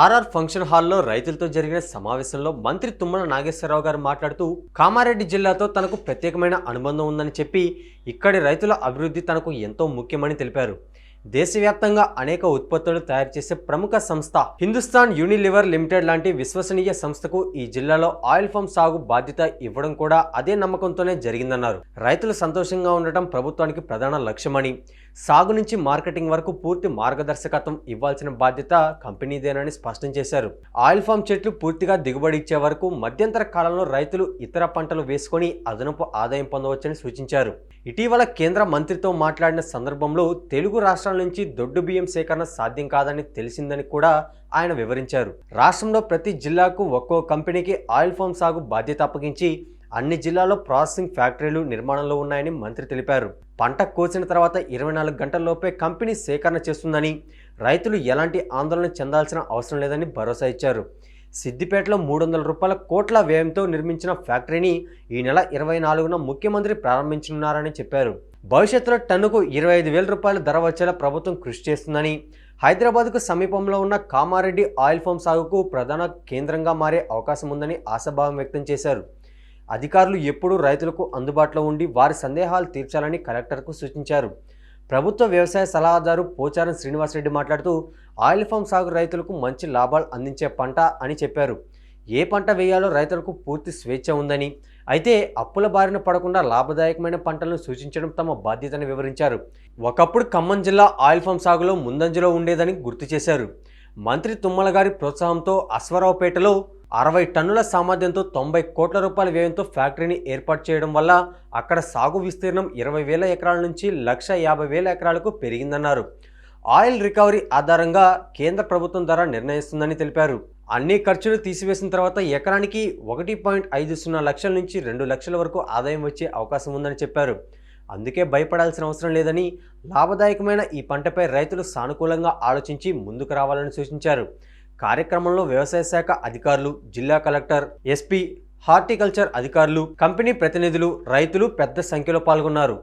RR function హాల్లో రైతులతో జరిగిన సమావేశంలో మంత్రి తుమ్మల నాగేశ్వరరావు గారు మాట్లాడుతూ కామారెడ్డి జిల్లాతో తనకు ప్రత్యేకమైన అనుబంధం ఉందని చెప్పి ఇక్కడి రైతుల అభివృద్ధి తనకు ఎంతో ముఖ్యమని తెలిపారు. దేశవ్యాప్తంగా అనేక ఉత్పత్తులు తయారు చేసే ప్రముఖ సంస్థ హిందుస్థాన్ యూనిలివర్ లిమిటెడ్ లాంటి విశ్వసనీయ సంస్థకు ఈ జిల్లాలో ఆయిల్ ఫామ్ సాగు బాధ్యత ఇవ్వడం కూడా అదే నమ్మకంతోనే జరిగిందన్నారు. రైతులు సంతోషంగా ఉండటం ప్రభుత్వానికి ప్రధాన లక్ష్యమని, సాగు నుంచి మార్కెటింగ్ వరకు పూర్తి మార్గదర్శకత్వం ఇవ్వాల్సిన బాధ్యత కంపెనీదేనని స్పష్టం చేశారు. ఆయిల్ ఫామ్ చెట్లు పూర్తిగా దిగుబడి ఇచ్చే వరకు మధ్యంతర కాలంలో రైతులు ఇతర పంటలు వేసుకొని అదనపు ఆదాయం పొందవచ్చని సూచించారు. ఇటీవల కేంద్ర మంత్రితో మాట్లాడిన సందర్భంలో తెలుగు రాష్ట్రాల నుంచి దొడ్డు బియ్యం సేకరణ సాధ్యం కాదని తెలిసిందని కూడా ఆయన వివరించారు. రాష్ట్రంలో ప్రతి జిల్లాకు ఒక్కో కంపెనీకి ఆయిల్ ఫామ్ సాగు బాధ్యత అప్పగించి అన్ని జిల్లాల్లో ప్రాసెసింగ్ ఫ్యాక్టరీలు నిర్మాణంలో ఉన్నాయని మంత్రి తెలిపారు. పంట కోసిన తర్వాత 24 గంటల్లోపే కంపెనీ సేకరణ చేస్తుందని, రైతులు ఎలాంటి ఆందోళన చెందాల్సిన అవసరం లేదని భరోసా ఇచ్చారు. సిద్దిపేటలో 300 రూపాయల కోట్ల వ్యయంతో నిర్మించిన ఫ్యాక్టరీని ఈ నెల 24న ముఖ్యమంత్రి ప్రారంభించనున్నారని చెప్పారు. భవిష్యత్తులో టన్నుకు 25,000 రూపాయల ధర వచ్చేలా ప్రభుత్వం కృషి చేస్తుందని, హైదరాబాద్కు సమీపంలో ఉన్న కామారెడ్డి ఆయిల్ ఫామ్ సాగుకు ప్రధాన కేంద్రంగా మారే అవకాశం ఉందని ఆశాభావం వ్యక్తం చేశారు. అధికారులు ఎప్పుడూ రైతులకు అందుబాటులో ఉండి వారి సందేహాలు తీర్చాలని కలెక్టర్కు సూచించారు. ప్రభుత్వ వ్యవసాయ సలహాదారు పోచారం శ్రీనివాసరెడ్డి మాట్లాడుతూ ఆయిల్ ఫామ్ సాగు రైతులకు మంచి లాభాలు అందించే పంట అని చెప్పారు. ఏ పంట వేయాలో రైతులకు పూర్తి స్వేచ్ఛ ఉందని, అయితే అప్పుల బారిన పడకుండా లాభదాయకమైన పంటలను సూచించడం తమ బాధ్యతని వివరించారు. ఒకప్పుడు ఖమ్మం జిల్లా ఆయిల్ ఫామ్ సాగులో ముందంజలో ఉండేదని గుర్తు చేశారు. మంత్రి తుమ్మల గారి ప్రోత్సాహంతో అశ్వరావుపేటలో 60 టన్నుల సామర్థ్యంతో 90 కోట్ల రూపాయల వ్యయంతో ఫ్యాక్టరీని ఏర్పాటు చేయడం వల్ల అక్కడ సాగు విస్తీర్ణం 20,000 ఎకరాల నుంచి 1,50,000 ఎకరాలకు పెరిగిందన్నారు. ఆయిల్ రికవరీ ఆధారంగా కేంద్ర ప్రభుత్వం ధర నిర్ణయిస్తుందని తెలిపారు. అన్ని ఖర్చులు తీసివేసిన తర్వాత ఎకరానికి 1.50 లక్షల నుంచి 2 లక్షల వరకు ఆదాయం వచ్చే అవకాశం ఉందని చెప్పారు. అందుకే భయపడాల్సిన అవసరం లేదని, లాభదాయకమైన ఈ పంటపై రైతులు సానుకూలంగా ఆలోచించి ముందుకు రావాలని సూచించారు. కార్యక్రమంలో వ్యవసాయ శాఖ అధికారులు, జిల్లా కలెక్టర్, ఎస్పీ, హార్టికల్చర్ అధికారులు, కంపెనీ ప్రతినిధులు, రైతులు పెద్ద సంఖ్యలో పాల్గొన్నారు.